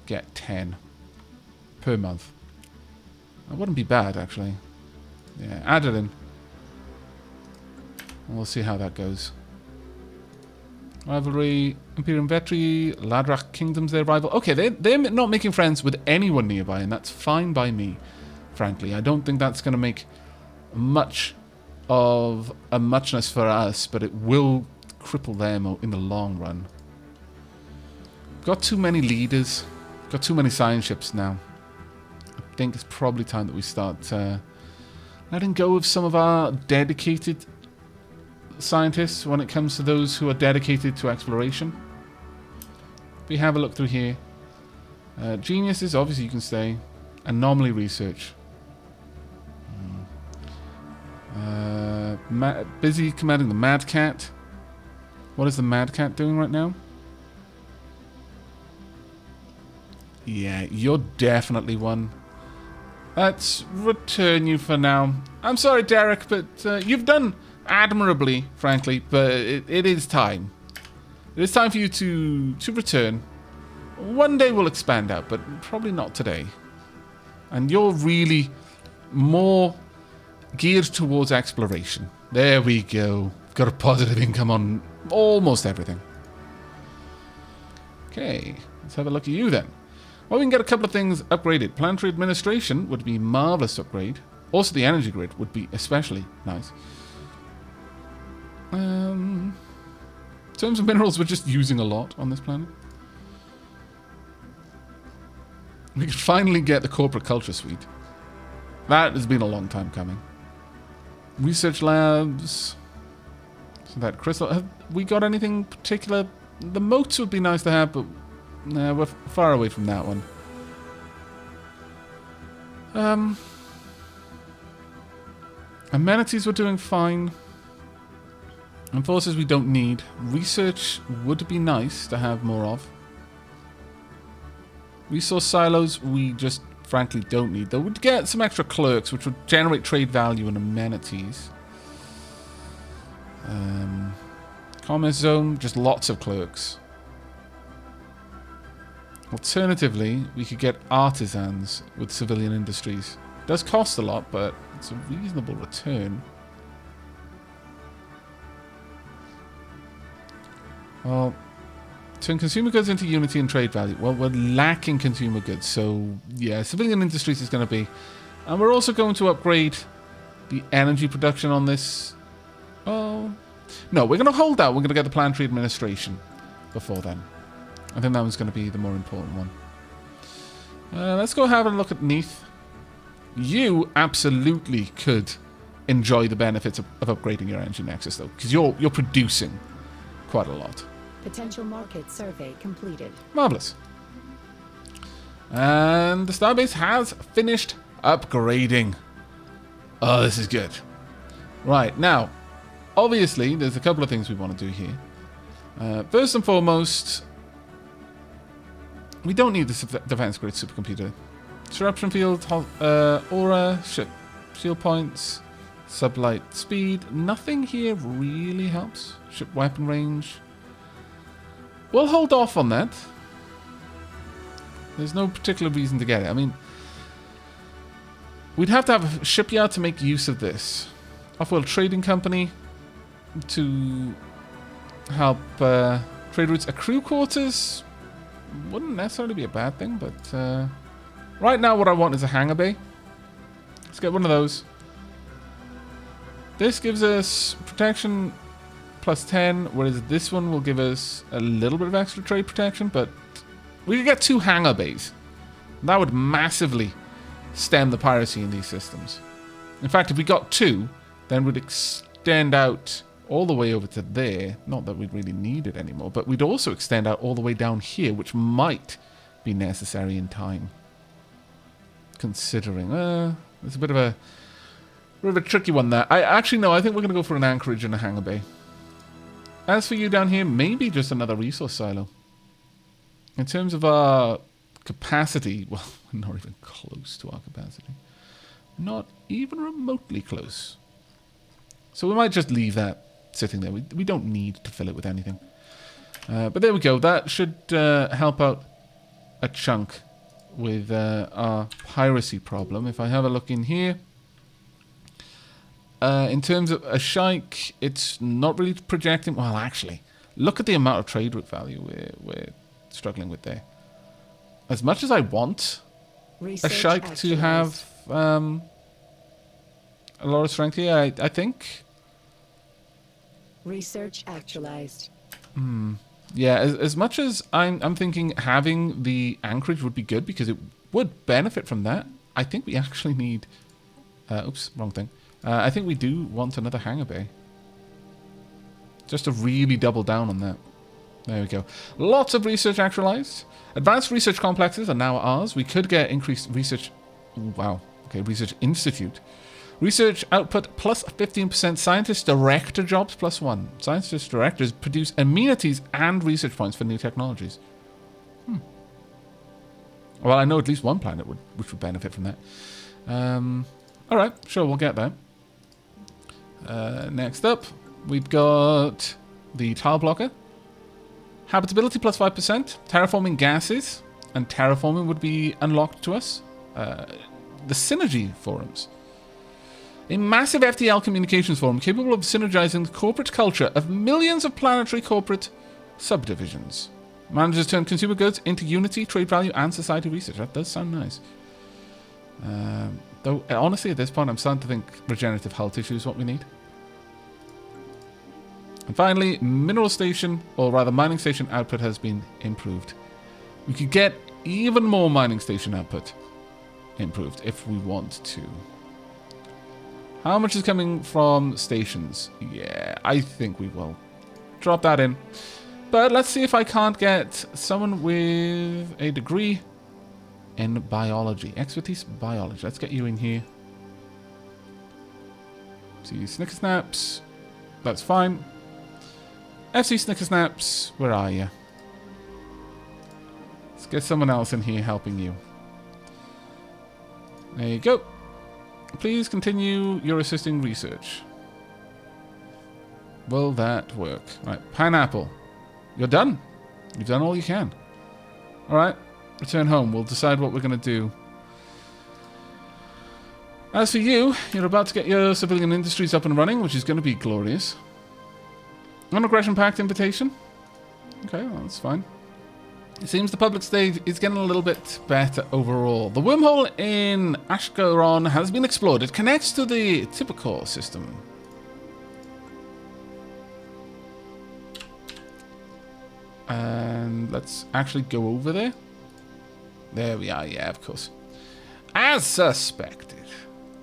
get 10 per month. That wouldn't be bad, actually. Yeah, add it in. And we'll see how that goes. Rivalry, Imperium Vetri, Ladrak Kingdoms, their rival. Okay, they're not making friends with anyone nearby, and that's fine by me, frankly. I don't think that's going to make much of a muchness for us, but it will cripple them in the long run. Got too many leaders. Got too many science ships now. I think it's probably time that we start letting go of some of our dedicated scientists when it comes to those who are dedicated to exploration. If we have a look through here. Geniuses, obviously you can stay. Anomaly research. Busy commanding the Mad Cat. What is the Mad Cat doing right now? Yeah, you're definitely one. Let's return you for now. I'm sorry, Derek, but you've done admirably, frankly, but it is time. It is time for you to return. One day we'll expand out, but probably not today. And you're really more geared towards exploration. There we go. Got a positive income on almost everything. Okay, let's have a look at you then. Well, we can get a couple of things upgraded. Planetary administration would be marvelous to upgrade. Also, the energy grid would be especially nice. In terms of minerals, we're just using a lot on this planet. We could finally get the corporate culture suite. That has been a long time coming. Research labs. So that crystal. Have we got anything particular? The moats would be nice to have, but nah, we're far away from that one. Amenities we're doing fine. And forces we don't need. Research would be nice to have more of. Resource silos we just frankly don't need. Though we'd get some extra clerks which would generate trade value and amenities. Commerce zone, just lots of clerks. Alternatively, we could get artisans with civilian industries. It does cost a lot, but it's a reasonable return. Well, turn consumer goods into unity and trade value. Well, we're lacking consumer goods, so yeah, civilian industries is going to be. And we're also going to upgrade the energy production on this. Oh, no, we're going to hold out. We're going to get the planetary administration before then. I think that one's going to be the more important one. Let's go have a look at Neath. You absolutely could enjoy the benefits of upgrading your energy nexus, though, because you're producing quite a lot. Potential market survey completed. Marvelous. And the starbase has finished upgrading. Oh, this is good. Right, now, obviously, there's a couple of things we want to do here. First and foremost, we don't need the defense grid supercomputer. Disruption field, aura, ship shield points, sublight speed. Nothing here really helps. Ship weapon range. We'll hold off on that. There's no particular reason to get it. I mean, we'd have to have a shipyard to make use of this. Off-world trading company to help trade routes. A crew quarters wouldn't necessarily be a bad thing, but right now what I want is a hangar bay. Let's get one of those. This gives us protection plus 10, whereas this one will give us a little bit of extra trade protection, but we could get 2 hangar bays. That would massively stem the piracy in these systems. In fact, if we got 2, then we'd extend out all the way over to there. Not that we'd really need it anymore, but we'd also extend out all the way down here, which might be necessary in time. Considering, it's a bit of a tricky one there. I think we're going to go for an anchorage and a hangar bay. As for you down here, maybe just another resource silo. In terms of our capacity, well, we're not even close to our capacity. Not even remotely close. So we might just leave that sitting there. We don't need to fill it with anything. But there we go. That should help out a chunk with our piracy problem. If I have a look in here. In terms of a shike, it's not really projecting. Well, actually, look at the amount of trade route value we're struggling with there. As much as I want a shike to have a lot of strength here, I think. Research actualized. Yeah, as much as I'm thinking having the anchorage would be good because it would benefit from that, I think we actually need... oops, wrong thing. I think we do want another hangar bay. Just to really double down on that. There we go. Lots of research actualized. Advanced research complexes are now ours. We could get increased research... Wow. Okay, research institute. Research output plus 15%. Scientist director jobs plus 1. Scientist directors produce amenities and research points for new technologies. Well, I know at least one planet which would benefit from that. Alright, sure, we'll get that. Next up, we've got the tile blocker. Habitability plus 5%. Terraforming gases and terraforming would be unlocked to us. The synergy forums. A massive FTL communications forum capable of synergizing the corporate culture of millions of planetary corporate subdivisions. Managers turn consumer goods into unity, trade value, and society research. That does sound nice. Though, honestly, at this point, I'm starting to think regenerative hull tissue is what we need. And finally, mineral station, or rather mining station output has been improved. We could get even more mining station output improved if we want to. How much is coming from stations? Yeah, I think we will drop that in. But let's see if I can't get someone with a degree in biology. Expertise biology. Let's get you in here. See, Snickersnaps. That's fine. FC Snickersnaps, where are you? Let's get someone else in here helping you. There you go. Please continue your assisting research. Will that work? Right, Pineapple. You're done. You've done all you can. Alright, return home. We'll decide what we're going to do. As for you, you're about to get your civilian industries up and running, which is going to be glorious. Non-aggression pact invitation. Okay, well, that's fine. It seems the public stage is getting a little bit better overall. The wormhole in Ashkaron has been explored. It connects to the Typicore system. And let's actually go over there. There we are, yeah, of course. As suspected.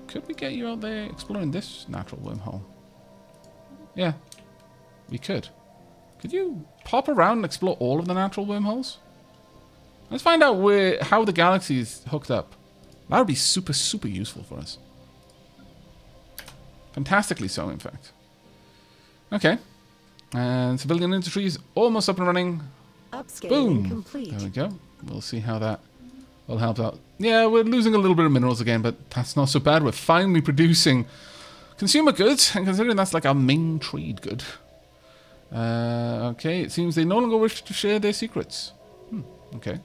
Could we get you out there exploring this natural wormhole? Yeah, we could. Could you pop around and explore all of the natural wormholes? Let's find out how the galaxy is hooked up. That would be super, super useful for us. Fantastically so, in fact. Okay. And civilian industry is almost up and running. Upscaling Boom. complete. There we go. We'll see how that will help out. Yeah, we're losing a little bit of minerals again, but that's not so bad. We're finally producing consumer goods, and considering that's like our main trade good. Okay, it seems they no longer wish to share their secrets. Okay.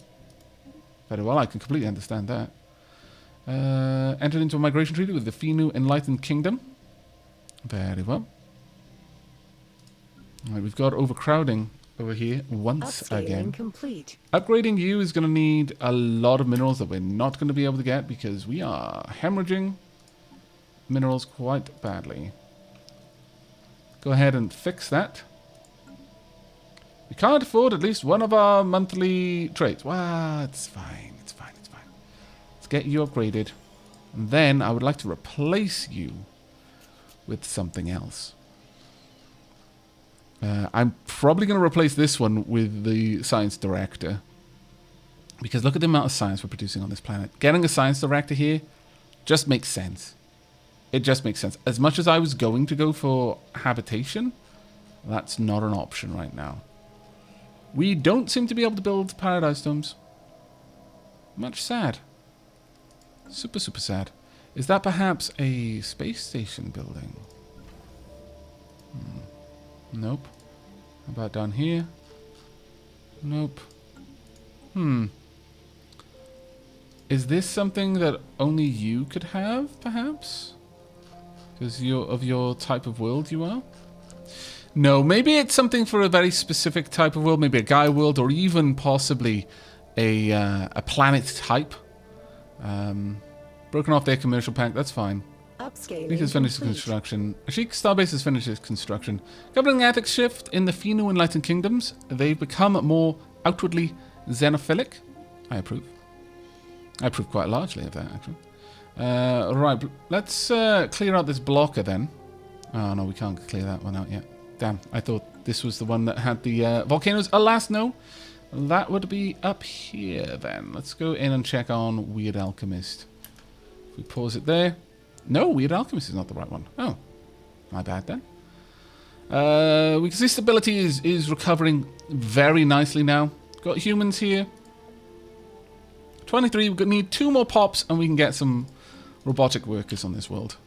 Very well, I can completely understand that. Entered into a migration treaty with the Finu Enlightened Kingdom. Very well. All right, we've got overcrowding over here once Upscaling again. complete. Upgrading you is going to need a lot of minerals that we're not going to be able to get because we are hemorrhaging minerals quite badly. Go ahead and fix that. We can't afford at least one of our monthly trades. Well, it's fine. It's fine. It's fine. Let's get you upgraded. And then I would like to replace you with something else. I'm probably going to replace this one with the science director. Because look at the amount of science we're producing on this planet. Getting a science director here just makes sense. It just makes sense. As much as I was going to go for habitation, that's not an option right now. We don't seem to be able to build paradise domes. Much sad. Super, super sad. Is that perhaps a space station building? Nope. How about down here? Nope. Is this something that only you could have, perhaps? Because of your type of world you are? No, maybe it's something for a very specific type of world, maybe a Gaia world, or even possibly a planet type. Broken off their commercial pact, that's fine. Upscaling Fleet has finished construction. Ashik Starbase has finished its construction. Governing ethics shift in the Finu Enlightened Kingdoms. They've become more outwardly xenophilic. I approve. I approve quite largely of that, actually. Right, let's clear out this blocker then. Oh, no, we can't clear that one out yet. Damn, I thought this was the one that had the volcanoes. Alas, no. That would be up here then. Let's go in and check on Weird Alchemist. If we pause it there. No, Weird Alchemist is not the right one. Oh, my bad then. We can see stability is recovering very nicely now. Got humans here. 23, we need 2 more pops and we can get some robotic workers on this world.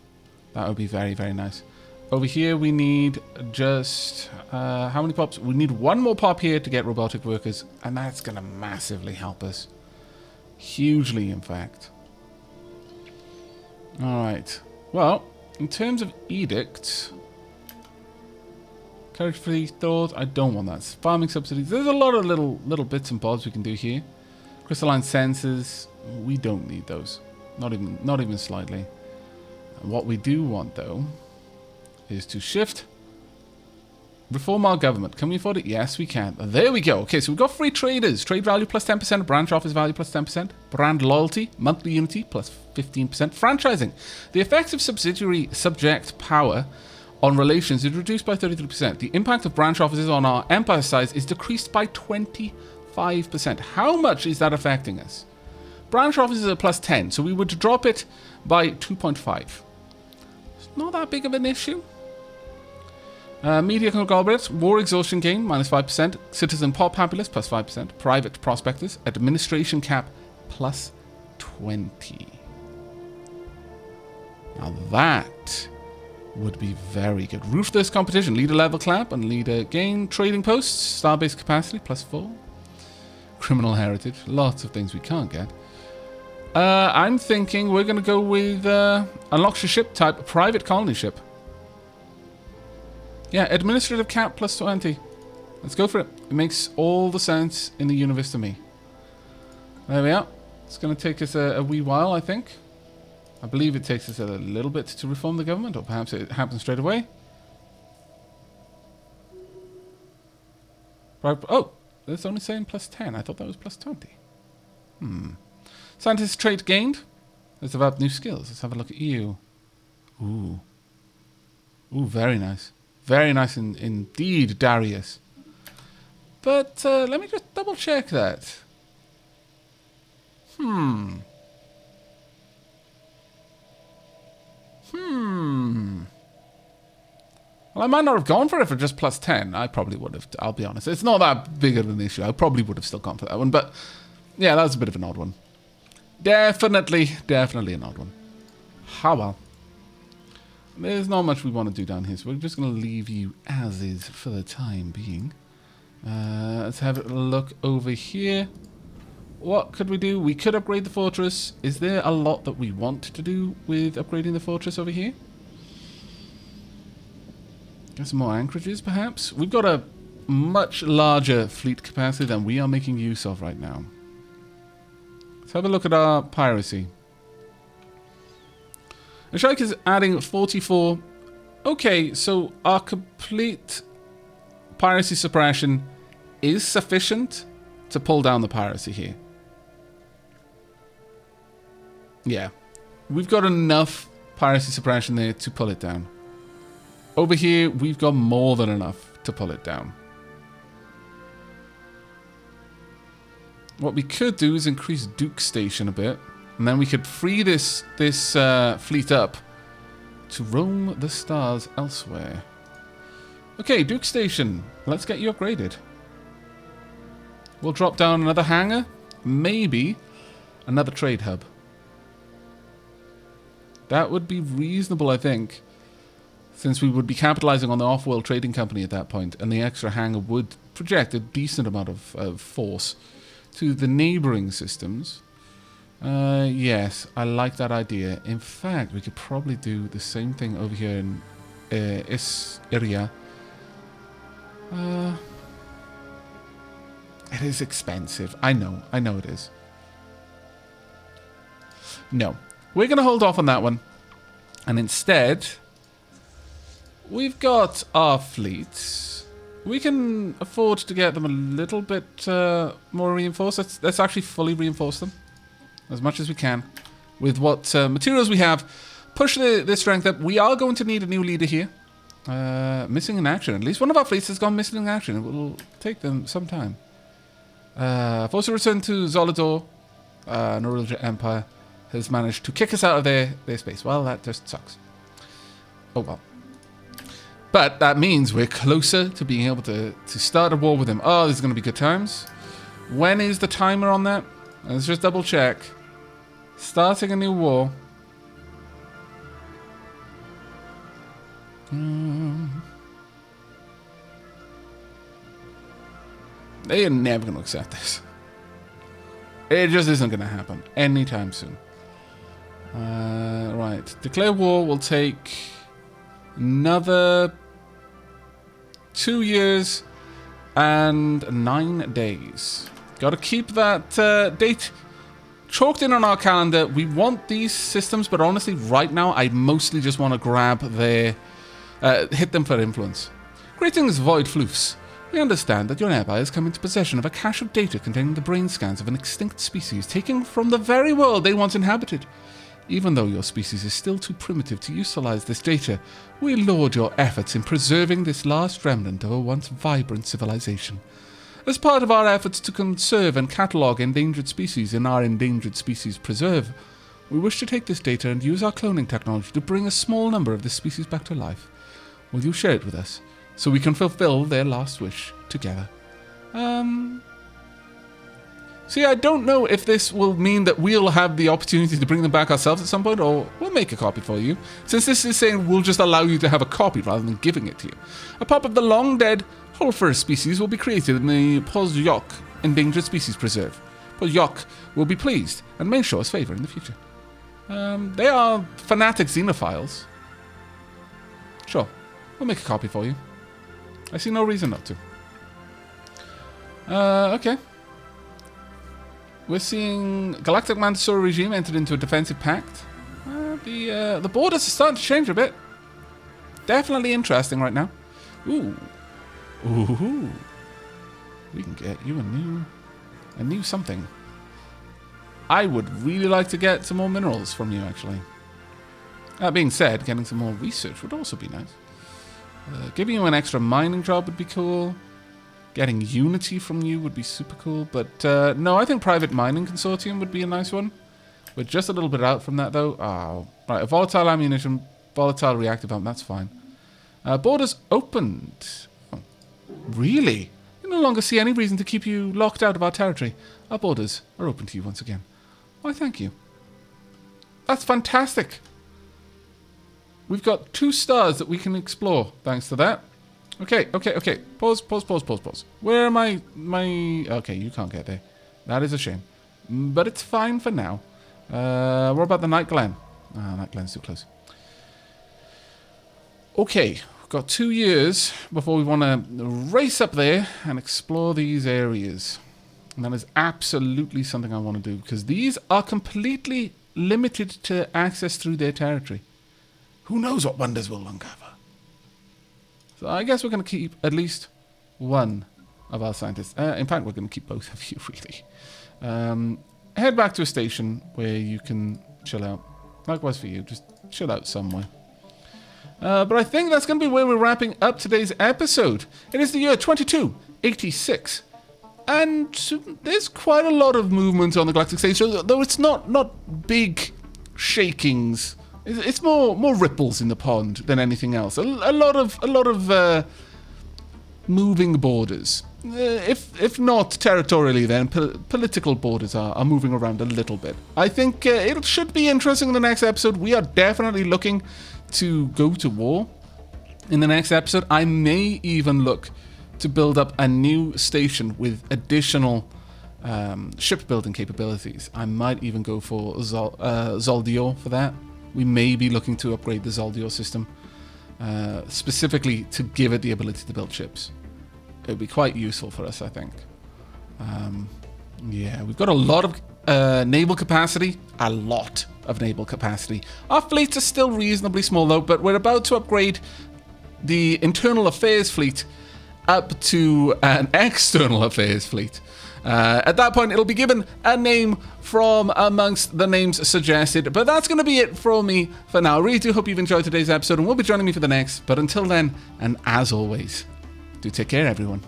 That would be very, very nice. Over here we need just, how many pops? We need 1 more pop here to get robotic workers, and that's going to massively help us. Hugely, in fact. Alright. Well, in terms of edicts, carriage free thought, I don't want that. Farming subsidies, there's a lot of little bits and bobs we can do here. Crystalline sensors, we don't need those. Not even slightly. What we do want, though, is to shift. Reform our government. Can we afford it? Yes, we can. There we go. Okay, so we've got free traders. Trade value plus 10%. Branch office value plus 10%. Brand loyalty. Monthly unity plus 15%. Franchising. The effects of subsidiary subject power on relations is reduced by 33%. The impact of branch offices on our empire size is decreased by 25%. How much is that affecting us? Branch offices are plus 10, so we would drop it by 2.5. It's not that big of an issue. Media conglomerates, war exhaustion gain, minus 5%. Citizen pop populace, plus 5%. Private prospectors, administration cap, plus 20. Now that would be very good. Ruthless competition, leader level clap and leader gain. Trading posts, starbase capacity, plus 4. Criminal heritage, lots of things we can't get. I'm thinking we're going to go with unlock your ship type, private colony ship. Yeah, administrative cap plus 20. Let's go for it. It makes all the sense in the universe to me. There we are. It's going to take us a wee while, I think. I believe it takes us a little bit to reform the government, or perhaps it happens straight away. Oh, it's only saying plus 10. I thought that was plus 20. Scientist trait gained. Let's develop new skills. Let's have a look at you. Ooh. Ooh, very nice. Very nice indeed, Darius. But let me just double check that. Well, I might not have gone for it for just plus 10. I probably would have, I'll be honest. It's not that big of an issue. I probably would have still gone for that one. But, yeah, that was a bit of an odd one. Definitely an odd one. How well. There's not much we want to do down here, so we're just going to leave you as is for the time being. Let's have a look over here. What could we do? We could upgrade the fortress. Is there a lot that we want to do with upgrading the fortress over here? Get some more anchorages, perhaps? We've got a much larger fleet capacity than we are making use of right now. Let's have a look at our piracy. The Shrike is adding 44. Okay, so our complete piracy suppression is sufficient to pull down the piracy here. Yeah. We've got enough piracy suppression there to pull it down. Over here, we've got more than enough to pull it down. What we could do is increase Duke Station a bit. And then we could free this fleet up to roam the stars elsewhere. Okay, Duke Station. Let's get you upgraded. We'll drop down another hangar. Maybe another trade hub. That would be reasonable, I think. Since we would be capitalizing on the off-world trading company at that point. And the extra hangar would project a decent amount of force to the neighboring systems. Yes, I like that idea. In fact, we could probably do the same thing over here in Iria. It is expensive. I know it is. No, we're going to hold off on that one. And instead, we've got our fleets. We can afford to get them a little bit more reinforced. Let's actually fully reinforce them. As much as we can. With what materials we have. Push the strength up. We are going to need a new leader here. Missing in action. At least one of our fleets has gone missing in action. It will take them some time. Force a return to Zolidor. Norilja Empire has managed to kick us out of their space. Well, that just sucks. Oh well. But that means we're closer to being able to start a war with them. Oh, this is going to be good times. When is the timer on that? Let's just double check. Starting a new war. They are never going to accept this. It just isn't going to happen anytime soon. Right. Declare war will take another 2 years and 9 days. Got to keep that date chalked in on our calendar. We want these systems, but honestly, right now, I mostly just want to grab their... hit them for influence. Greetings, Void Floofs. We understand that your empire has come into possession of a cache of data containing the brain scans of an extinct species taken from the very world they once inhabited. Even though your species is still too primitive to utilize this data, we laud your efforts in preserving this last remnant of a once vibrant civilization. As part of our efforts to conserve and catalogue endangered species in our Endangered Species Preserve, we wish to take this data and use our cloning technology to bring a small number of this species back to life. Will you share it with us, so we can fulfill their last wish together? See, I don't know if this will mean that we'll have the opportunity to bring them back ourselves at some point, or we'll make a copy for you, since this is saying we'll just allow you to have a copy rather than giving it to you. A pop of the long-dead Hulfer species will be created in the Pozyok Endangered Species Preserve. Pozyok will be pleased and may show us favour in the future. They are fanatic xenophiles. Sure, we'll make a copy for you. I see no reason not to. Okay. We're seeing Galactic Mandatory Regime entered into a defensive pact. The borders are starting to change a bit. Definitely interesting right now. Ooh. We can get you a new something. I would really like to get some more minerals from you, actually. That being said, getting some more research would also be nice. Giving you an extra mining job would be cool. Getting Unity from you would be super cool. But no, I think Private Mining Consortium would be a nice one. We're just a little bit out from that, though. Oh, right, a volatile ammunition, volatile reactive amp, that's fine. Borders opened. Oh, really? You no longer see any reason to keep you locked out of our territory. Our borders are open to you once again. Why, thank you. That's fantastic. We've got 2 stars that we can explore thanks to that. Okay. Pause. Where am I? Okay, you can't get there. That is a shame. But it's fine for now. What about the Night Glen? Night Glen's too close. Okay, we've got 2 years before we want to race up there and explore these areas. And that is absolutely something I want to do, because these are completely limited to access through their territory. Who knows what wonders we'll uncover? So I guess we're going to keep at least one of our scientists. In fact, we're going to keep both of you, really. Head back to a station where you can chill out. Likewise for you, just chill out somewhere. But I think that's going to be where we're wrapping up today's episode. It is the year 2286. And there's quite a lot of movement on the galactic stage, though it's not big shakings. It's more ripples in the pond than anything else. A lot of moving borders. If not territorially, then political borders are moving around a little bit. I think it should be interesting in the next episode. We are definitely looking to go to war in the next episode. I may even look to build up a new station with additional shipbuilding capabilities. I might even go for Zoldior for that. We may be looking to upgrade the Zoldior system, specifically to give it the ability to build ships. It would be quite useful for us, I think. Yeah, we've got a lot of naval capacity. A lot of naval capacity. Our fleets are still reasonably small, though, but we're about to upgrade the internal affairs fleet up to an external affairs fleet. At that point, it'll be given a name from amongst the names suggested. But that's going to be it for me for now. I really do hope you've enjoyed today's episode and will be joining me for the next. But until then, and as always, do take care, everyone.